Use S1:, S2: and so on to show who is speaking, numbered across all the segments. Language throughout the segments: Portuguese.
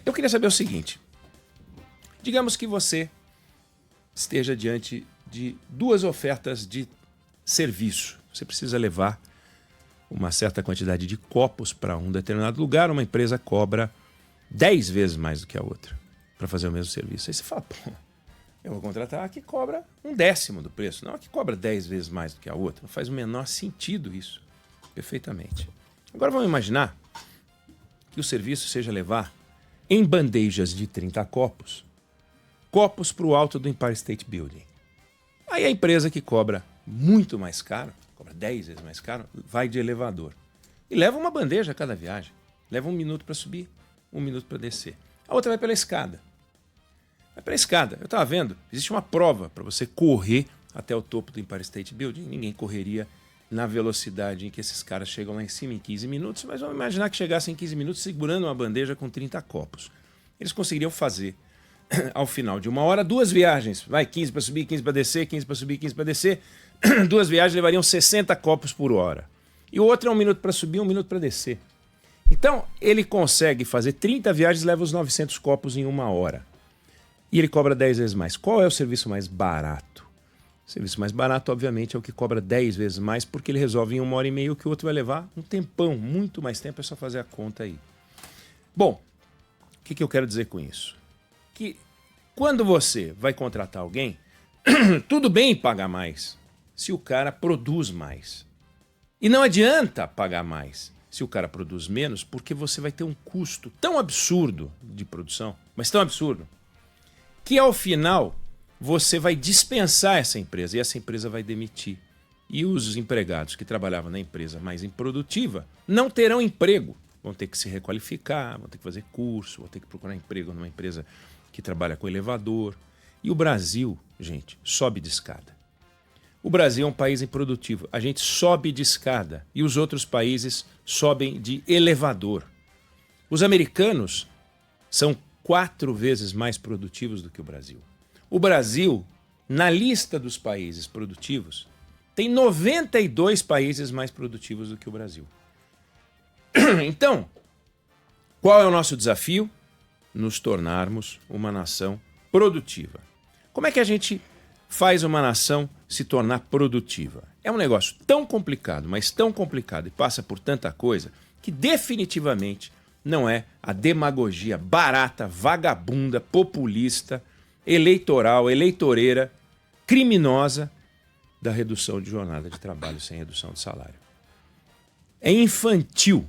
S1: Eu queria saber o seguinte. Digamos que você esteja diante de duas ofertas de serviço. Você precisa levar uma certa quantidade de copos para um determinado lugar. Uma empresa cobra 10 vezes mais do que a outra para fazer o mesmo serviço. Aí você fala, pô, eu vou contratar a que cobra 1/10 do preço, não a que cobra 10 vezes mais do que a outra. Não faz o menor sentido isso. Perfeitamente. Agora vamos imaginar que o serviço seja levar em bandejas de 30 copos para o alto do Empire State Building. Aí a empresa que cobra muito mais caro, cobra 10 vezes mais caro, vai de elevador. E leva uma bandeja a cada viagem. Leva 1 minuto para subir, 1 minuto para descer. A outra vai pela escada. Vai pela escada. Eu estava vendo, existe uma prova para você correr até o topo do Empire State Building. Ninguém correria na velocidade em que esses caras chegam lá em cima em 15 minutos, mas vamos imaginar que chegassem em 15 minutos segurando uma bandeja com 30 copos. Eles conseguiriam fazer, ao final de 1 hora, 2 viagens. Vai, 15 para subir, 15 para descer, 15 para subir, 15 para descer. 2 viagens levariam 60 copos por hora. E o outro é 1 minuto para subir, 1 minuto para descer. Então, ele consegue fazer 30 viagens e leva os 900 copos em 1 hora. E ele cobra 10 vezes mais. Qual é o serviço mais barato? O serviço mais barato, obviamente, é o que cobra 10 vezes mais, porque ele resolve em 1h30, o que o outro vai levar um tempão, muito mais tempo, é só fazer a conta aí. Bom, o que eu quero dizer com isso? Que quando você vai contratar alguém, tudo bem pagar mais, se o cara produz mais. E não adianta pagar mais se o cara produz menos, porque você vai ter um custo tão absurdo de produção, mas tão absurdo, que ao final você vai dispensar essa empresa e essa empresa vai demitir. E os empregados que trabalhavam na empresa mais improdutiva não terão emprego. Vão ter que se requalificar, vão ter que fazer curso, vão ter que procurar emprego numa empresa que trabalha com elevador. E o Brasil, gente, sobe de escada. O Brasil é um país improdutivo. A gente sobe de escada e os outros países sobem de elevador. Os americanos são 4 vezes mais produtivos do que o Brasil. O Brasil, na lista dos países produtivos, tem 92 países mais produtivos do que o Brasil. Então, qual é o nosso desafio? Nos tornarmos uma nação produtiva. Como é que a gente faz uma nação se tornar produtiva? É um negócio tão complicado, mas tão complicado e passa por tanta coisa, que definitivamente não é a demagogia barata, vagabunda, populista, eleitoral, eleitoreira, criminosa da redução de jornada de trabalho sem redução de salário. É infantil,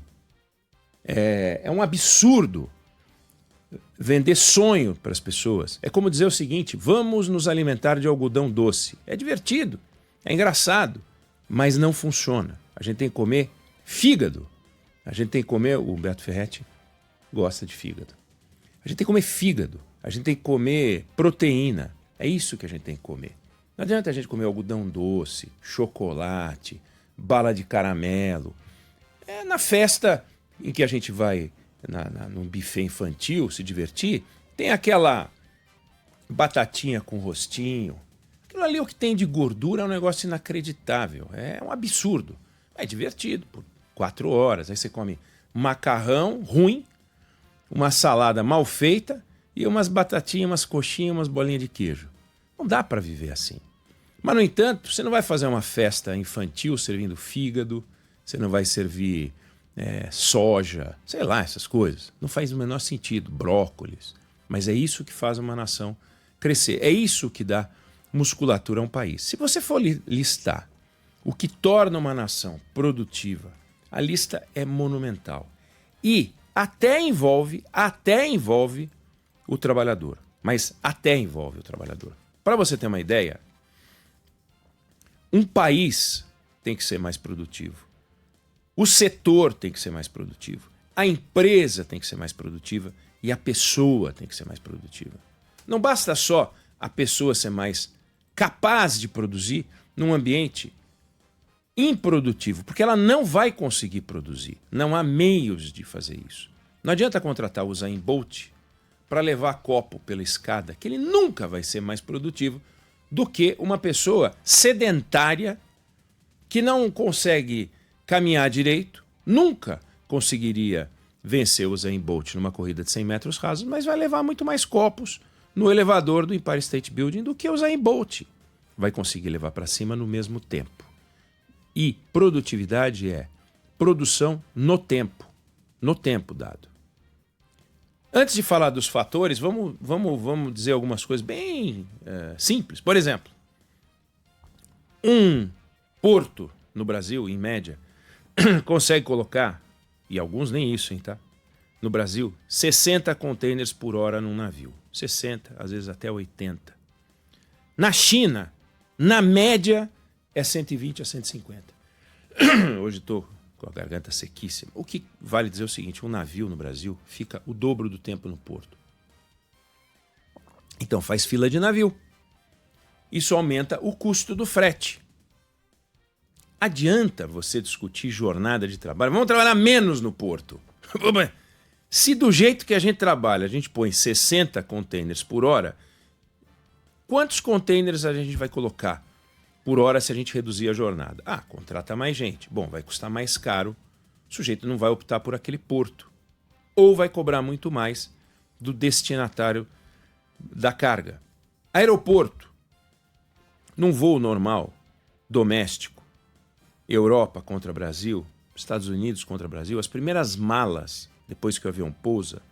S1: é um absurdo vender sonho para as pessoas. É como dizer o seguinte: vamos nos alimentar de algodão doce. É divertido, é engraçado, mas não funciona. A gente tem que comer fígado. A gente tem que comer, o Humberto Ferretti gosta de fígado. A gente tem que comer fígado. A gente tem que comer proteína. É isso que a gente tem que comer. Não adianta a gente comer algodão doce, chocolate, bala de caramelo. É na festa em que a gente vai num buffet infantil se divertir, tem aquela batatinha com rostinho. Aquilo ali, o que tem de gordura, é um negócio inacreditável. É um absurdo. É divertido por 4 horas. Aí você come macarrão ruim, uma salada mal feita e umas batatinhas, umas coxinhas, umas bolinhas de queijo. Não dá para viver assim. Mas, no entanto, você não vai fazer uma festa infantil servindo fígado, você não vai servir soja, sei lá, essas coisas. Não faz o menor sentido, brócolis. Mas é isso que faz uma nação crescer. É isso que dá musculatura a um país. Se você for listar o que torna uma nação produtiva, a lista é monumental. E até envolve o trabalhador. Mas até envolve o trabalhador. Para você ter uma ideia, um país tem que ser mais produtivo. O setor tem que ser mais produtivo. A empresa tem que ser mais produtiva e a pessoa tem que ser mais produtiva. Não basta só a pessoa ser mais capaz de produzir num ambiente improdutivo, porque ela não vai conseguir produzir. Não há meios de fazer isso. Não adianta contratar o Usain Bolt para levar copo pela escada, que ele nunca vai ser mais produtivo do que uma pessoa sedentária que não consegue caminhar direito, nunca conseguiria vencer o Usain Bolt numa corrida de 100 metros rasos, mas vai levar muito mais copos no elevador do Empire State Building do que o Usain Bolt. Vai conseguir levar para cima no mesmo tempo. E produtividade é produção no tempo dado. Antes de falar dos fatores, vamos dizer algumas coisas bem simples. Por exemplo, um porto no Brasil, em média, consegue colocar, e alguns nem isso, hein, tá? No Brasil, 60 containers por hora num navio. 60, às vezes até 80. Na China, na média, é 120 a 150. Hoje estou com a garganta sequíssima. O que vale dizer o seguinte, um navio no Brasil fica o dobro do tempo no porto. Então faz fila de navio. Isso aumenta o custo do frete. Adianta você discutir jornada de trabalho? Vamos trabalhar menos no porto. Se do jeito que a gente trabalha, a gente põe 60 containers por hora, quantos containers a gente vai colocar por hora se a gente reduzir a jornada? Contrata mais gente. Bom, vai custar mais caro. O sujeito não vai optar por aquele porto. Ou vai cobrar muito mais do destinatário da carga. Aeroporto. Num voo normal, doméstico, Europa contra Brasil, Estados Unidos contra Brasil, as primeiras malas, depois que o avião pousa,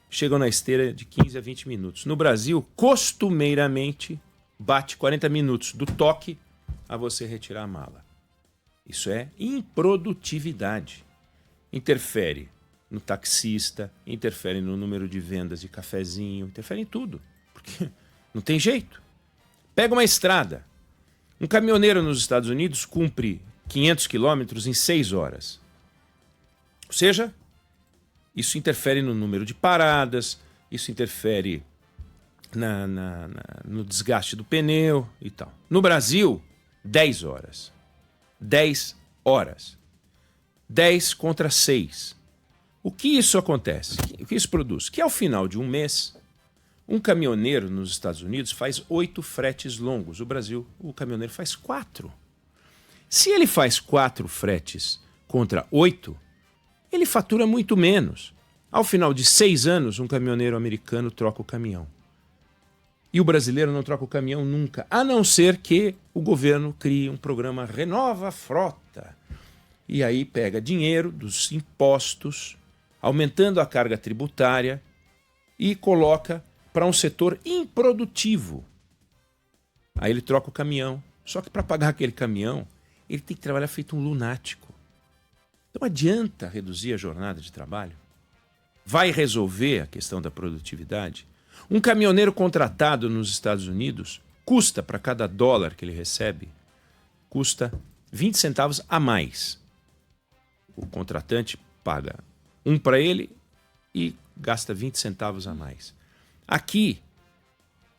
S1: chegam na esteira de 15 a 20 minutos. No Brasil, costumeiramente, bate 40 minutos do toque a você retirar a mala. Isso é improdutividade. Interfere no taxista, interfere no número de vendas de cafezinho, interfere em tudo. Porque não tem jeito. Pega uma estrada. Um caminhoneiro nos Estados Unidos cumpre 500 quilômetros em 6 horas. Ou seja, isso interfere no número de paradas, isso interfere no desgaste do pneu e tal. No Brasil, 10 horas. 10 horas. 10 contra 6. O que isso acontece? O que isso produz? Que ao final de um mês, um caminhoneiro nos Estados Unidos faz 8 fretes longos. O Brasil, o caminhoneiro faz 4. Se ele faz 4 fretes contra 8, ele fatura muito menos. Ao final de 6 anos, um caminhoneiro americano troca o caminhão. E o brasileiro não troca o caminhão nunca, a não ser que o governo crie um programa Renova a Frota. E aí pega dinheiro dos impostos, aumentando a carga tributária e coloca para um setor improdutivo. Aí ele troca o caminhão. Só que para pagar aquele caminhão, ele tem que trabalhar feito um lunático. Então adianta reduzir a jornada de trabalho? Vai resolver a questão da produtividade? Um caminhoneiro contratado nos Estados Unidos custa, para cada dólar que ele recebe, custa 20 centavos a mais. O contratante paga 1 para ele e gasta 20 centavos a mais. Aqui,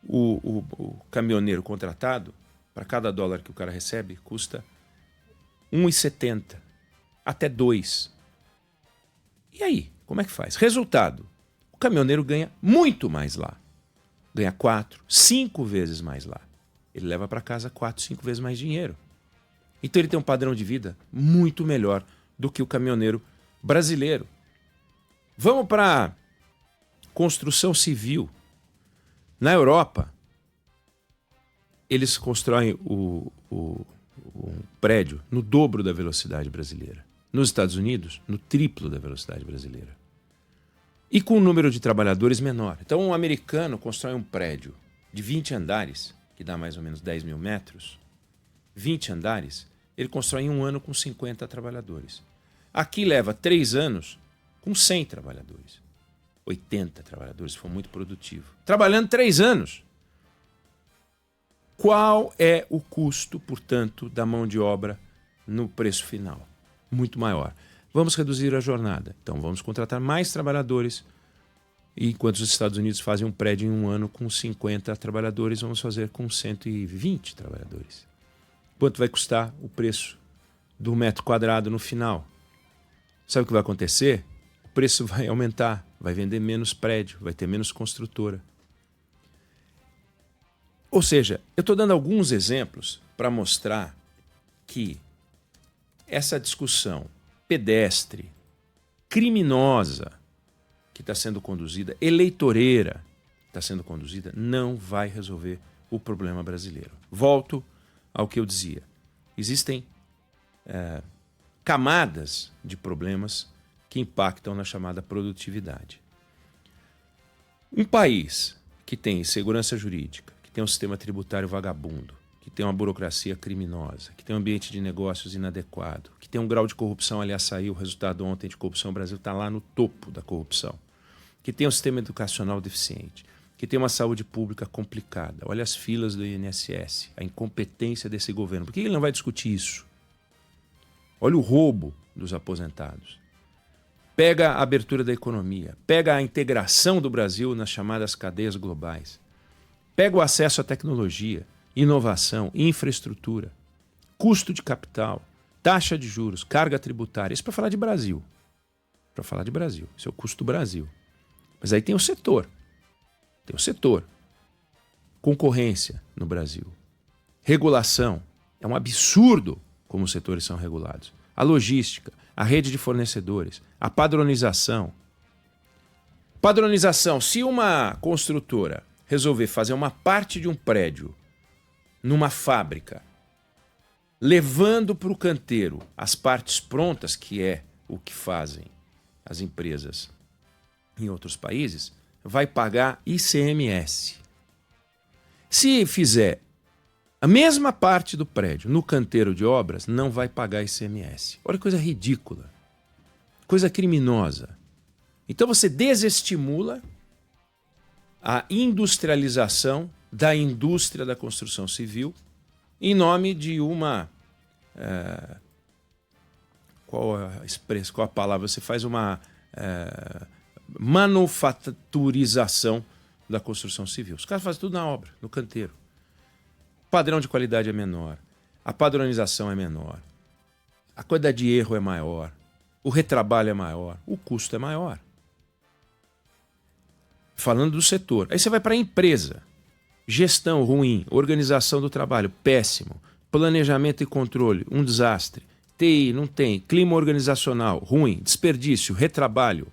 S1: o caminhoneiro contratado, para cada dólar que o cara recebe, custa 1,70 até 2. E aí, como é que faz? Resultado, o caminhoneiro ganha muito mais lá. Ganha 4, 5 vezes mais lá. Ele leva para casa 4, 5 vezes mais dinheiro. Então ele tem um padrão de vida muito melhor do que o caminhoneiro brasileiro. Vamos para construção civil. Na Europa, eles constroem um prédio no dobro da velocidade brasileira. Nos Estados Unidos, no triplo da velocidade brasileira. E com um número de trabalhadores menor. Então, um americano constrói um prédio de 20 andares, que dá mais ou menos 10 mil metros. 20 andares, ele constrói em um ano com 50 trabalhadores. Aqui leva 3 anos com 100 trabalhadores. 80 trabalhadores, foi muito produtivo. Trabalhando 3 anos. Qual é o custo, portanto, da mão de obra no preço final? Muito maior. Vamos reduzir a jornada. Então, vamos contratar mais trabalhadores. E enquanto os Estados Unidos fazem um prédio em um ano com 50 trabalhadores, vamos fazer com 120 trabalhadores. Quanto vai custar o preço do metro quadrado no final? Sabe o que vai acontecer? O preço vai aumentar, vai vender menos prédio, vai ter menos construtora. Ou seja, eu estou dando alguns exemplos para mostrar que essa discussão pedestre, criminosa que está sendo conduzida, eleitoreira que está sendo conduzida, não vai resolver o problema brasileiro. Volto ao que eu dizia. Existem camadas de problemas que impactam na chamada produtividade. Um país que tem insegurança jurídica, que tem um sistema tributário vagabundo, que tem uma burocracia criminosa, que tem um ambiente de negócios inadequado, que tem um grau de corrupção, aliás, saiu o resultado ontem de corrupção, o Brasil está lá no topo da corrupção, que tem um sistema educacional deficiente, que tem uma saúde pública complicada. Olha as filas do INSS, a incompetência desse governo. Por que ele não vai discutir isso? Olha o roubo dos aposentados. Pega a abertura da economia, pega a integração do Brasil nas chamadas cadeias globais, pega o acesso à tecnologia, inovação, infraestrutura, custo de capital, taxa de juros, carga tributária. Isso para falar de Brasil. Para falar de Brasil. Isso é o custo do Brasil. Mas aí tem o setor. Tem o setor. Concorrência no Brasil. Regulação. É um absurdo como os setores são regulados. A logística, a rede de fornecedores, a padronização. Padronização. Se uma construtora resolver fazer uma parte de um prédio numa fábrica, levando para o canteiro as partes prontas, que é o que fazem as empresas em outros países, vai pagar ICMS. Se fizer a mesma parte do prédio no canteiro de obras, não vai pagar ICMS. Olha que coisa ridícula, coisa criminosa. Então você desestimula a industrialização da indústria da construção civil em nome de uma... qual a palavra? Você faz uma manufaturização da construção civil. Os caras fazem tudo na obra, no canteiro. O padrão de qualidade é menor, a padronização é menor, a quantidade de erro é maior, o retrabalho é maior, o custo é maior. Falando do setor. Aí você vai para a empresa. Gestão ruim, organização do trabalho péssimo, planejamento e controle, um desastre. TI não tem, clima organizacional ruim, desperdício, retrabalho.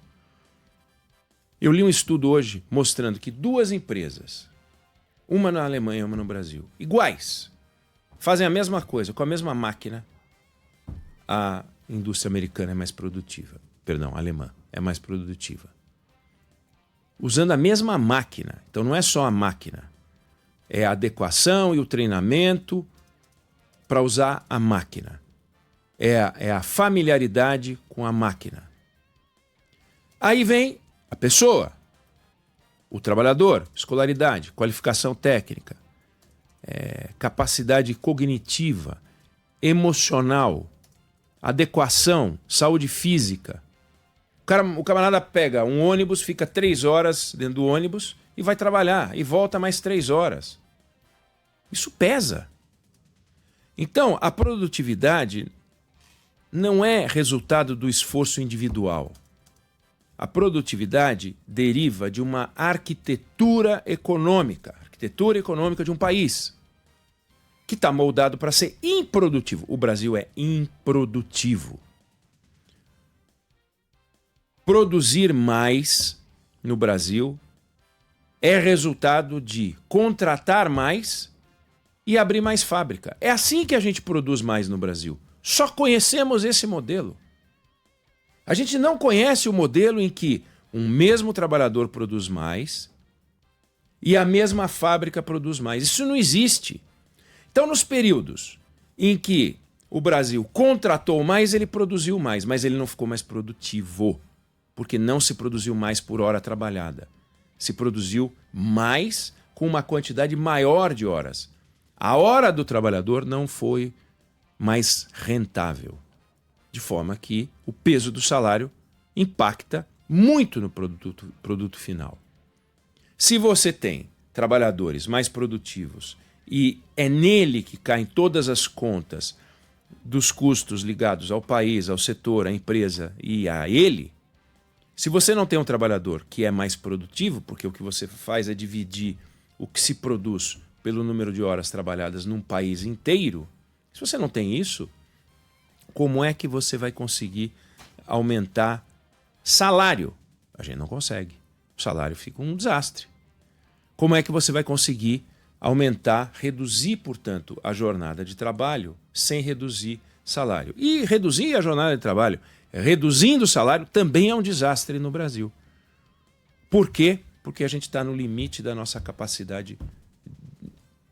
S1: Eu li um estudo hoje mostrando que 2 empresas, uma na Alemanha e uma no Brasil, iguais, fazem a mesma coisa, com a mesma máquina, a indústria americana é mais produtiva. Perdão, a alemã é mais produtiva. Usando a mesma máquina. Então não é só a máquina. É a adequação e o treinamento para usar a máquina. É a familiaridade com a máquina. Aí vem a pessoa, o trabalhador, escolaridade, qualificação técnica, capacidade cognitiva, emocional, adequação, saúde física. O camarada pega um ônibus, fica 3 horas dentro do ônibus e vai trabalhar e volta mais 3 horas. Isso pesa. Então, a produtividade não é resultado do esforço individual. A produtividade deriva de uma arquitetura econômica de um país que está moldado para ser improdutivo. O Brasil é improdutivo. Produzir mais no Brasil é resultado de contratar mais e abrir mais fábrica. É assim que a gente produz mais no Brasil. Só conhecemos esse modelo. A gente não conhece o modelo em que um mesmo trabalhador produz mais e a mesma fábrica produz mais. Isso não existe. Então, nos períodos em que o Brasil contratou mais, ele produziu mais, mas ele não ficou mais produtivo, porque não se produziu mais por hora trabalhada. Se produziu mais com uma quantidade maior de horas. A hora do trabalhador não foi mais rentável, de forma que o peso do salário impacta muito no produto final. Se você tem trabalhadores mais produtivos e é nele que caem todas as contas dos custos ligados ao país, ao setor, à empresa e a ele, se você não tem um trabalhador que é mais produtivo, porque o que você faz é dividir o que se produz pelo número de horas trabalhadas num país inteiro, se você não tem isso, como é que você vai conseguir aumentar salário. A gente não consegue. O salário fica um desastre. Como é que você vai conseguir aumentar, reduzir, portanto, a jornada de trabalho sem reduzir salário? E reduzir a jornada de trabalho, reduzindo o salário, também é um desastre no Brasil. Por quê? Porque a gente está no limite da nossa capacidade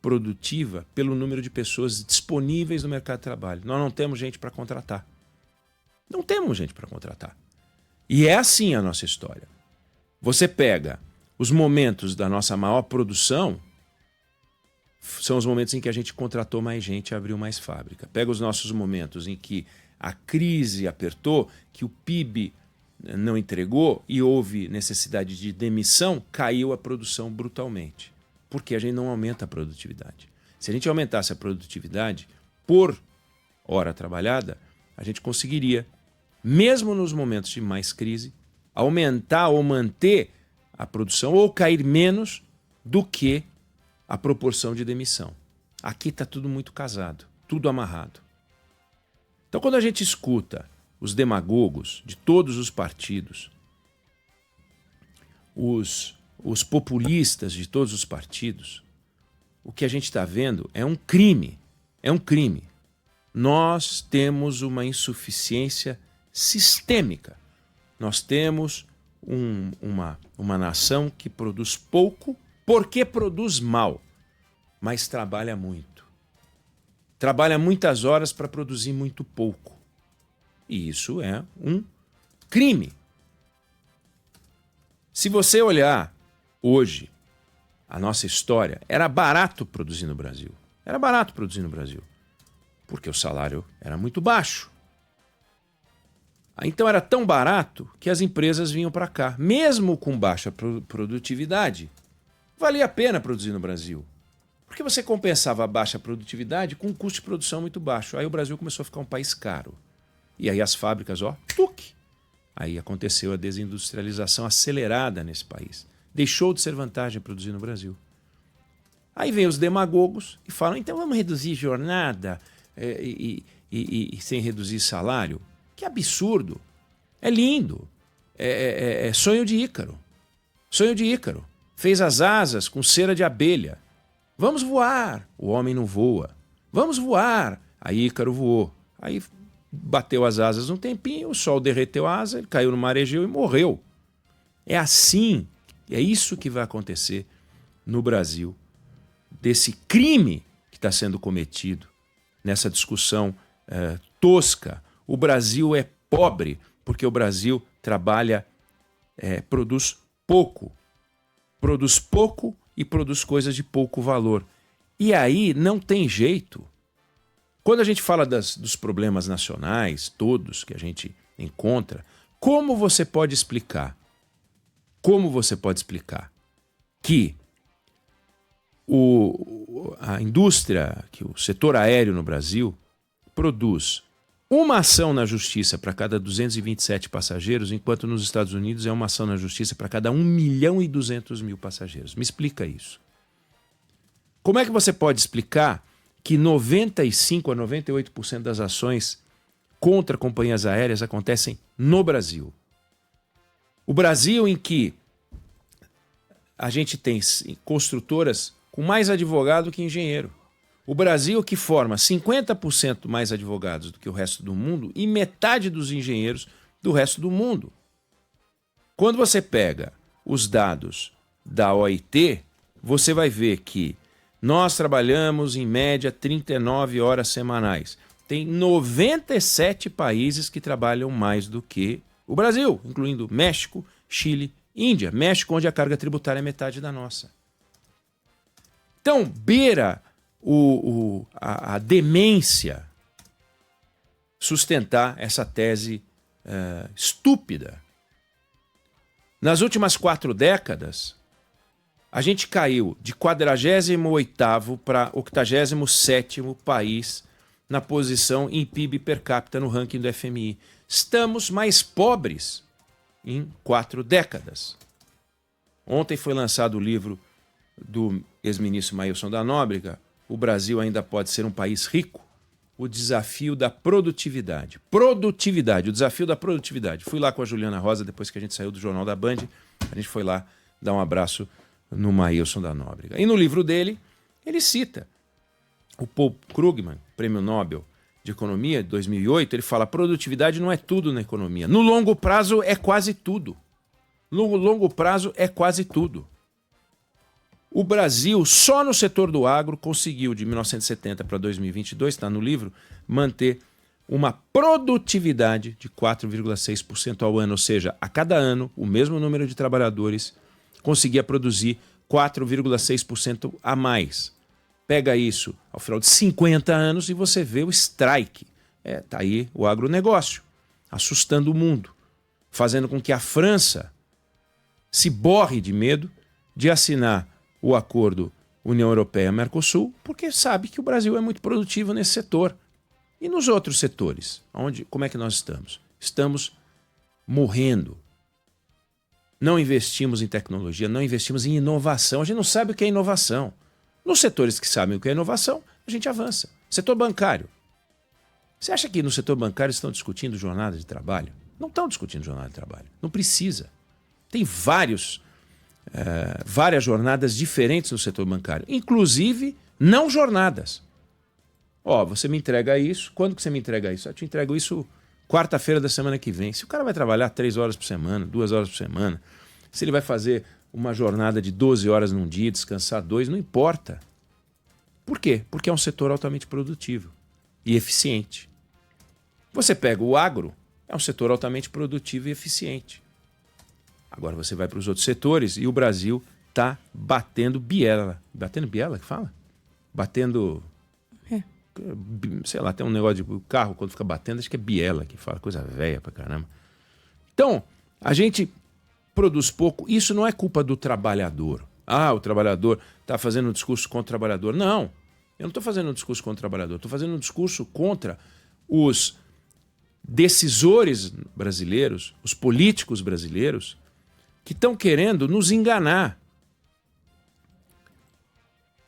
S1: produtiva pelo número de pessoas disponíveis no mercado de trabalho. Nós não temos gente para contratar. Não temos gente para contratar. E é assim a nossa história. Você pega os momentos da nossa maior produção, são os momentos em que a gente contratou mais gente e abriu mais fábrica. Pega os nossos momentos em que a crise apertou, que o PIB não entregou e houve necessidade de demissão, caiu a produção brutalmente. Porque a gente não aumenta a produtividade. Se a gente aumentasse a produtividade por hora trabalhada, a gente conseguiria, mesmo nos momentos de mais crise, aumentar ou manter a produção ou cair menos do que a proporção de demissão. Aqui está tudo muito casado, tudo amarrado. Então, quando a gente escuta os demagogos de todos os partidos, os populistas de todos os partidos, o que a gente está vendo é um crime. É um crime. Nós temos uma insuficiência sistêmica. Nós temos uma nação que produz pouco porque produz mal, mas trabalha muito. Trabalha muitas horas para produzir muito pouco. E isso é um crime. Se você olhar hoje a nossa história, era barato produzir no Brasil. Era barato produzir no Brasil, porque o salário era muito baixo. Então era tão barato que as empresas vinham para cá. Mesmo com baixa produtividade, valia a pena produzir no Brasil. Porque você compensava a baixa produtividade com um custo de produção muito baixo. Aí o Brasil começou a ficar um país caro. E aí as fábricas, tuc! Aí aconteceu a desindustrialização acelerada nesse país. Deixou de ser vantagem produzir no Brasil. Aí vem os demagogos e falam, então vamos reduzir jornada e sem reduzir salário. Que absurdo. É lindo. É sonho de Ícaro. Sonho de Ícaro. Fez as asas com cera de abelha. Vamos voar. O homem não voa. Vamos voar. Aí Ícaro voou. Aí bateu as asas um tempinho, o sol derreteu a asa, ele caiu no mar Egeu e morreu. É assim, é isso que vai acontecer no Brasil, desse crime que está sendo cometido nessa discussão tosca. O Brasil é pobre porque o Brasil trabalha, produz pouco e produz coisas de pouco valor. E aí não tem jeito. Quando a gente fala dos problemas nacionais, todos que a gente encontra, como você pode explicar? Como você pode explicar que a indústria, que o setor aéreo no Brasil produz uma ação na justiça para cada 227 passageiros, enquanto nos Estados Unidos é uma ação na justiça para cada 1.200.000 passageiros? Me explica isso. Como é que você pode explicar que 95% a 98% das ações contra companhias aéreas acontecem no Brasil? O Brasil em que a gente tem construtoras com mais advogado que engenheiro. O Brasil que forma 50% mais advogados do que o resto do mundo e metade dos engenheiros do resto do mundo. Quando você pega os dados da OIT, você vai ver que nós trabalhamos em média 39 horas semanais. Tem 97 países que trabalham mais do que o Brasil, incluindo México, Chile, Índia. México, onde a carga tributária é metade da nossa. Então, beira a demência sustentar essa tese estúpida. Nas últimas 4 décadas, a gente caiu de 48º para 87º país na posição em PIB per capita no ranking do FMI. Estamos mais pobres em 4 décadas. Ontem foi lançado o livro do ex-ministro Maílson da Nóbrega, O Brasil Ainda Pode Ser um País Rico, o desafio da produtividade. Produtividade, o desafio da produtividade. Fui lá com a Juliana Rosa, depois que a gente saiu do Jornal da Band, a gente foi lá dar um abraço no Maílson da Nóbrega. E no livro dele, ele cita o Paul Krugman, Prêmio Nobel de Economia de 2008, ele fala: produtividade não é tudo na economia. No longo prazo é quase tudo. No longo prazo é quase tudo. O Brasil, só no setor do agro, conseguiu, de 1970 para 2022, está no livro, manter uma produtividade de 4,6% ao ano. Ou seja, a cada ano, o mesmo número de trabalhadores conseguia produzir 4,6% a mais. Pega isso ao final de 50 anos e você vê o strike. Tá aí o agronegócio, assustando o mundo, fazendo com que a França se borre de medo de assinar o acordo União Europeia-Mercosul, porque sabe que o Brasil é muito produtivo nesse setor. E nos outros setores, como é que nós estamos? Estamos morrendo. Não investimos em tecnologia, não investimos em inovação. A gente não sabe o que é inovação. Nos setores que sabem o que é inovação, a gente avança. Setor bancário. Você acha que no setor bancário estão discutindo jornada de trabalho? Não estão discutindo jornada de trabalho. Não precisa. Tem várias jornadas diferentes no setor bancário. Inclusive, não jornadas. Você me entrega isso. Quando que você me entrega isso? Eu te entrego isso quarta-feira da semana que vem. Se o cara vai trabalhar 3 horas por semana, 2 horas por semana, se ele vai fazer uma jornada de 12 horas num dia, descansar 2, não importa. Por quê? Porque é um setor altamente produtivo e eficiente. Você pega o agro, é um setor altamente produtivo e eficiente. Agora você vai para os outros setores e o Brasil está batendo biela. Batendo biela que fala? Batendo... sei lá, tem um negócio de carro, quando fica batendo, acho que é biela que fala, coisa velha pra caramba. Então, a gente produz pouco. Isso não é culpa do trabalhador. O trabalhador está fazendo um discurso contra o trabalhador. Não, eu não estou fazendo um discurso contra o trabalhador. Estou fazendo um discurso contra os decisores brasileiros, os políticos brasileiros, que estão querendo nos enganar.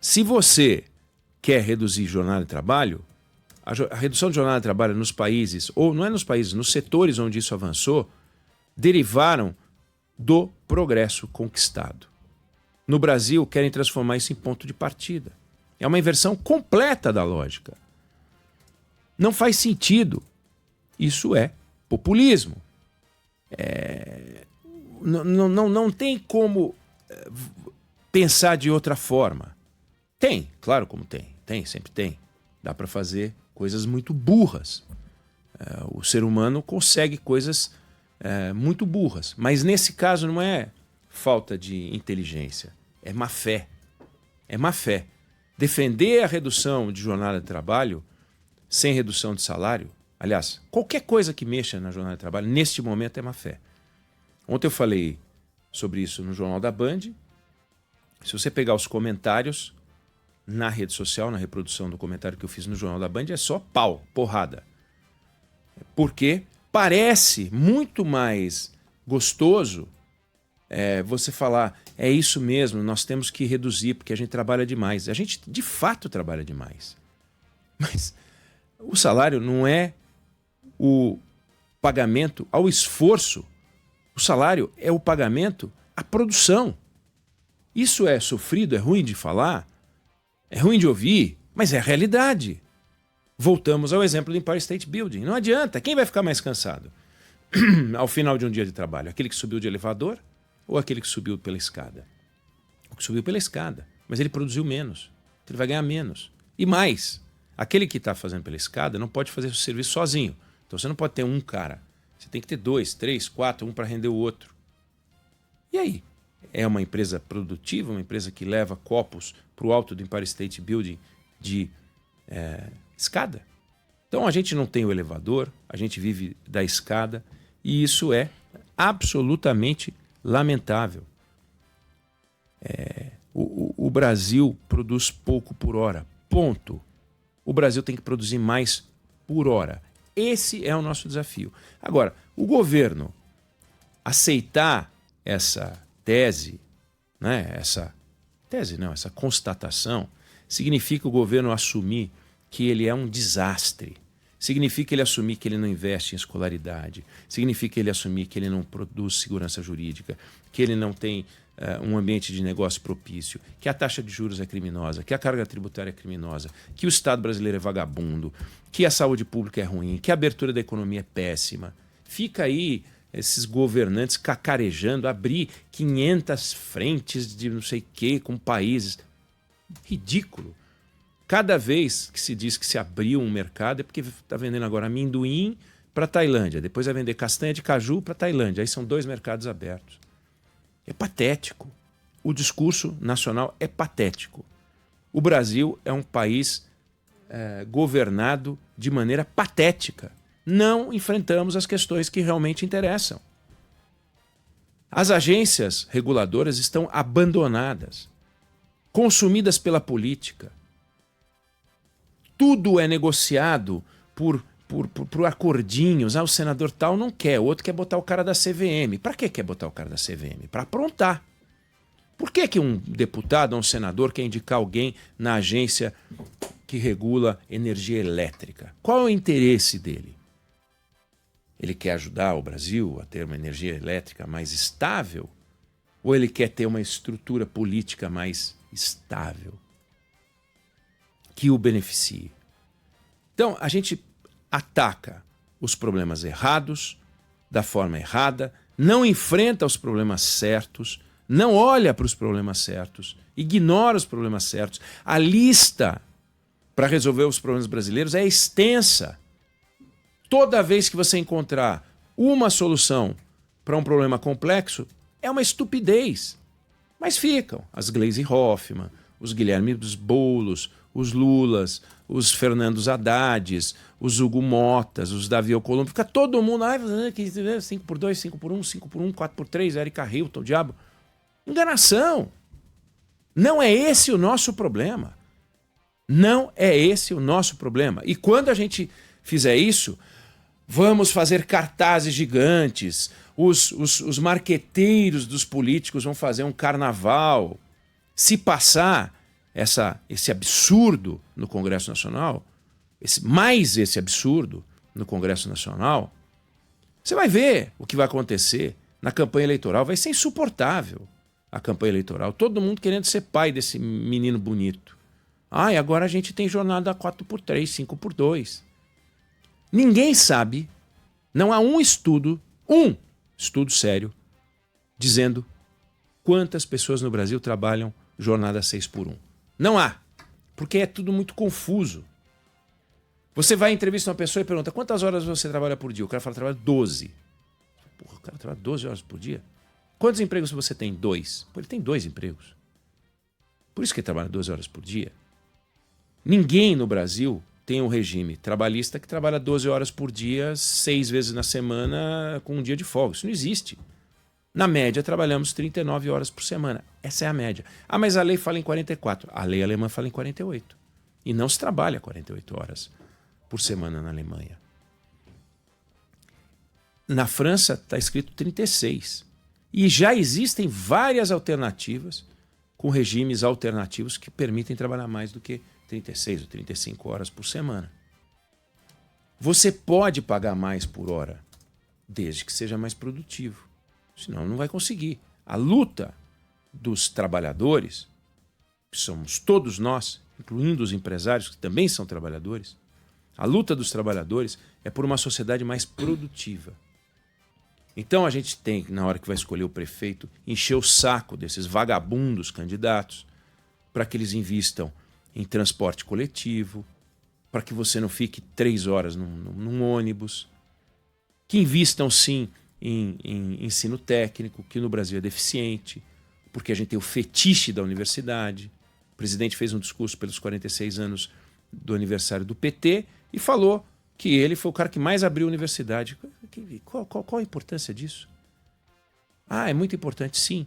S1: Se você quer reduzir jornada de trabalho, a redução de jornada de trabalho nos países, ou não é nos países, nos setores onde isso avançou, derivaram do progresso conquistado. No Brasil, querem transformar isso em ponto de partida. É uma inversão completa da lógica. Não faz sentido. Isso é populismo. Não tem como pensar de outra forma. Tem, claro como tem, sempre tem. Dá para fazer coisas muito burras. O ser humano consegue coisas muito burras. Mas nesse caso não é falta de inteligência, é má fé. É má fé. Defender a redução de jornada de trabalho sem redução de salário, aliás, qualquer coisa que mexa na jornada de trabalho, neste momento é má fé. Ontem eu falei sobre isso no Jornal da Band. Se você pegar os comentários na rede social, na reprodução do comentário que eu fiz no Jornal da Band, é só pau, porrada. Porque parece muito mais gostoso você falar, é isso mesmo, nós temos que reduzir porque a gente trabalha demais. A gente de fato trabalha demais. Mas o salário não é o pagamento ao esforço. O salário é o pagamento à produção. Isso é sofrido, é ruim de falar, é ruim de ouvir, mas é a realidade. Voltamos ao exemplo do Empire State Building. Não adianta. Quem vai ficar mais cansado ao final de um dia de trabalho? Aquele que subiu de elevador ou aquele que subiu pela escada? O que subiu pela escada. Mas ele produziu menos. Então ele vai ganhar menos. E mais, aquele que está fazendo pela escada não pode fazer o serviço sozinho. Então você não pode ter um cara. Você tem que ter 2, 3, 4, um para render o outro. E aí? É uma empresa produtiva, uma empresa que leva copos para o alto do Empire State Building de escada? Então a gente não tem o elevador, a gente vive da escada e isso é absolutamente lamentável. O Brasil produz pouco por hora, ponto. O Brasil tem que produzir mais por hora. Esse é o nosso desafio. Agora, o governo aceitar essa tese, essa constatação, significa o governo assumir que ele é um desastre. Significa ele assumir que ele não investe em escolaridade. Significa ele assumir que ele não produz segurança jurídica, que ele não tem um ambiente de negócio propício, que a taxa de juros é criminosa, que a carga tributária é criminosa, que o Estado brasileiro é vagabundo, que a saúde pública é ruim, que a abertura da economia é péssima. Fica aí esses governantes cacarejando, abrir 500 frentes de não sei o quê com países. Ridículo. Cada vez que se diz que se abriu um mercado é porque está vendendo agora amendoim para a Tailândia, depois vai vender castanha de caju para a Tailândia. Aí são 2 mercados abertos. É patético. O discurso nacional é patético. O Brasil é um país governado de maneira patética. Não enfrentamos as questões que realmente interessam. As agências reguladoras estão abandonadas, consumidas pela política. Tudo é negociado por acordinhos. O senador tal não quer, o outro quer botar o cara da CVM. Para que quer botar o cara da CVM? Para aprontar. Por que um deputado ou um senador quer indicar alguém na agência que regula energia elétrica? Qual é o interesse dele? Ele quer ajudar o Brasil a ter uma energia elétrica mais estável? Ou ele quer ter uma estrutura política mais estável que o beneficie? Então, a gente ataca os problemas errados, da forma errada, não enfrenta os problemas certos, não olha para os problemas certos, ignora os problemas certos. A lista para resolver os problemas brasileiros é extensa. Toda vez que você encontrar uma solução para um problema complexo, é uma estupidez. Mas ficam as Gleisi Hoffmann, os Guilherme Boulos, os Lulas, os Fernandos Haddades, os Hugo Motas, os Davi Alcolumbre. Fica todo mundo, 5x2, 5x1, 5x1, 4x3, Erika Hilton, o diabo. Enganação. Não é esse o nosso problema. Não é esse o nosso problema. E quando a gente fizer isso, vamos fazer cartazes gigantes, os marqueteiros dos políticos vão fazer um carnaval. Se passar esse absurdo no Congresso Nacional, esse absurdo no Congresso Nacional, você vai ver o que vai acontecer na campanha eleitoral. Vai ser insuportável a campanha eleitoral. Todo mundo querendo ser pai desse menino bonito. E agora a gente tem jornada 4x3, 5x2. Ninguém sabe, não há um estudo sério, dizendo quantas pessoas no Brasil trabalham jornada 6x1. Não há, porque é tudo muito confuso. Você vai entrevistar uma pessoa e pergunta: quantas horas você trabalha por dia? O cara fala: trabalha 12. Porra, o cara trabalha 12 horas por dia? Quantos empregos você tem? 2. Ele tem 2 empregos. Por isso que ele trabalha 12 horas por dia. Ninguém no Brasil tem um regime trabalhista que trabalha 12 horas por dia, 6 vezes na semana, com um dia de folga. Isso não existe. Na média, trabalhamos 39 horas por semana. Essa é a média. Mas a lei fala em 44. A lei alemã fala em 48. E não se trabalha 48 horas por semana na Alemanha. Na França está escrito 36. E já existem várias alternativas com regimes alternativos que permitem trabalhar mais do que 36 ou 35 horas por semana. Você pode pagar mais por hora, desde que seja mais produtivo. Senão não vai conseguir. A luta dos trabalhadores, que somos todos nós, incluindo os empresários que também são trabalhadores, a luta dos trabalhadores é por uma sociedade mais produtiva. Então a gente tem, na hora que vai escolher o prefeito, encher o saco desses vagabundos candidatos para que eles invistam em transporte coletivo, para que você não fique 3 horas num ônibus, que invistam sim em ensino técnico, que no Brasil é deficiente, porque a gente tem o fetiche da universidade. O presidente fez um discurso pelos 46 anos do aniversário do PT e falou que ele foi o cara que mais abriu a universidade. Qual a importância disso? É muito importante, sim.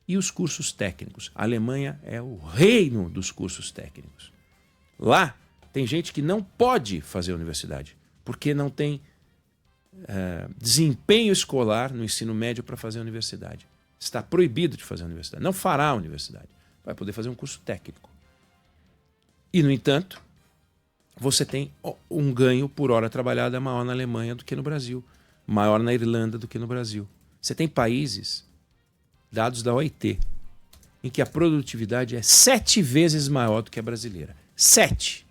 S1: E os cursos técnicos? A Alemanha é o reino dos cursos técnicos. Lá tem gente que não pode fazer universidade, porque não tem desempenho escolar no ensino médio para fazer a universidade. Está proibido de fazer a universidade. Não fará a universidade. Vai poder fazer um curso técnico. E, no entanto, você tem um ganho por hora trabalhada maior na Alemanha do que no Brasil, maior na Irlanda do que no Brasil. Você tem países, dados da OIT, em que a produtividade é 7 vezes maior do que a brasileira. 7.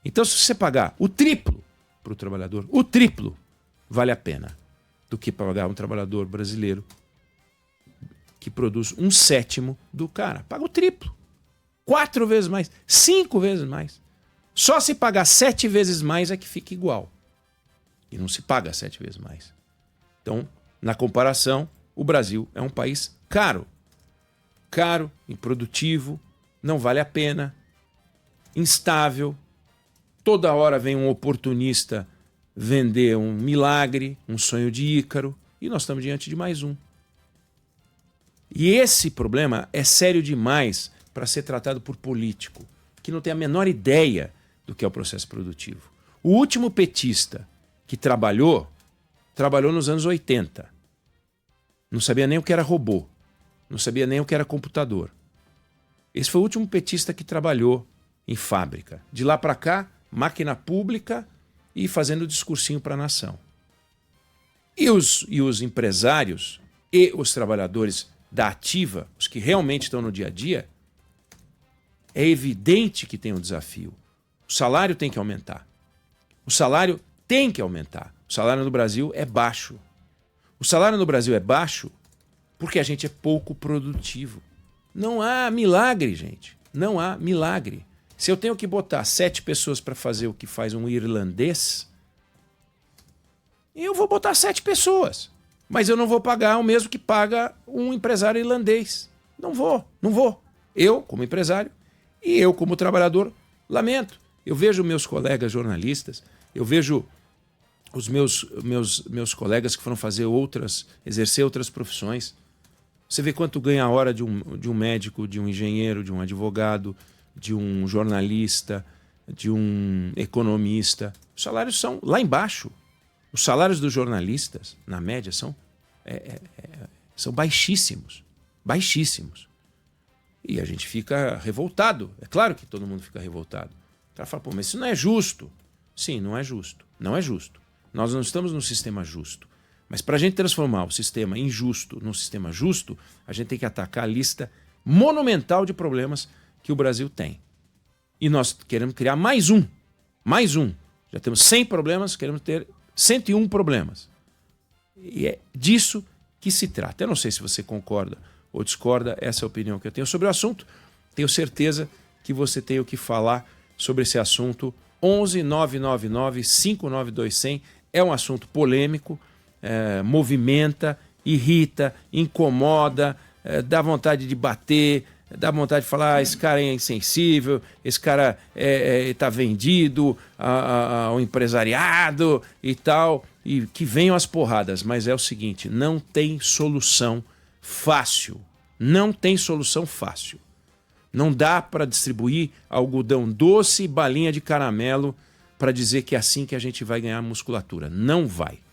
S1: Então, se você pagar o triplo para o trabalhador, o triplo vale a pena do que pagar um trabalhador brasileiro que produz 1/7 do cara. Paga o triplo. 4 vezes mais, 5 vezes mais. Só se pagar 7 vezes mais é que fica igual. E não se paga 7 vezes mais. Então, na comparação, o Brasil é um país caro. Caro, improdutivo, não vale a pena, instável. Toda hora vem um oportunista vender um milagre, um sonho de Ícaro, e nós estamos diante de mais um. E esse problema é sério demais para ser tratado por político, que não tem a menor ideia do que é o processo produtivo. O último petista que trabalhou nos anos 80. Não sabia nem o que era robô, não sabia nem o que era computador. Esse foi o último petista que trabalhou em fábrica. De lá para cá, máquina pública e fazendo discursinho para a nação. E os empresários e os trabalhadores da ativa, os que realmente estão no dia a dia, é evidente que tem um desafio. O salário tem que aumentar. O salário tem que aumentar. O salário no Brasil é baixo. O salário no Brasil é baixo porque a gente é pouco produtivo. Não há milagre, gente. Não há milagre. Se eu tenho que botar 7 pessoas para fazer o que faz um irlandês, eu vou botar 7 pessoas. Mas eu não vou pagar o mesmo que paga um empresário irlandês. Não vou, não vou. Eu, como empresário, e eu, como trabalhador, lamento. Eu vejo meus colegas jornalistas, eu vejo os meus colegas que foram exercer outras profissões. Você vê quanto ganha a hora de um médico, de um engenheiro, de um advogado, de um jornalista, de um economista. Os salários são lá embaixo. Os salários dos jornalistas, na média, são baixíssimos. Baixíssimos. E a gente fica revoltado. É claro que todo mundo fica revoltado. O cara fala, pô, mas isso não é justo. Sim, não é justo. Não é justo. Nós não estamos num sistema justo. Mas para a gente transformar o sistema injusto num sistema justo, a gente tem que atacar a lista monumental de problemas que o Brasil tem. E nós queremos criar mais um. Mais um. Já temos 100 problemas, queremos ter 101 problemas. E é disso que se trata. Eu não sei se você concorda ou discorda, essa é a opinião que eu tenho sobre o assunto. Tenho certeza que você tem o que falar sobre esse assunto. 11 999 592 100 é um assunto polêmico, movimenta, irrita, incomoda, dá vontade de bater, dá vontade de falar, esse cara é insensível, esse cara está vendido ao empresariado e tal, e que venham as porradas. Mas é o seguinte, não tem solução fácil. Não tem solução fácil. Não dá para distribuir algodão doce e balinha de caramelo para dizer que é assim que a gente vai ganhar musculatura. Não vai.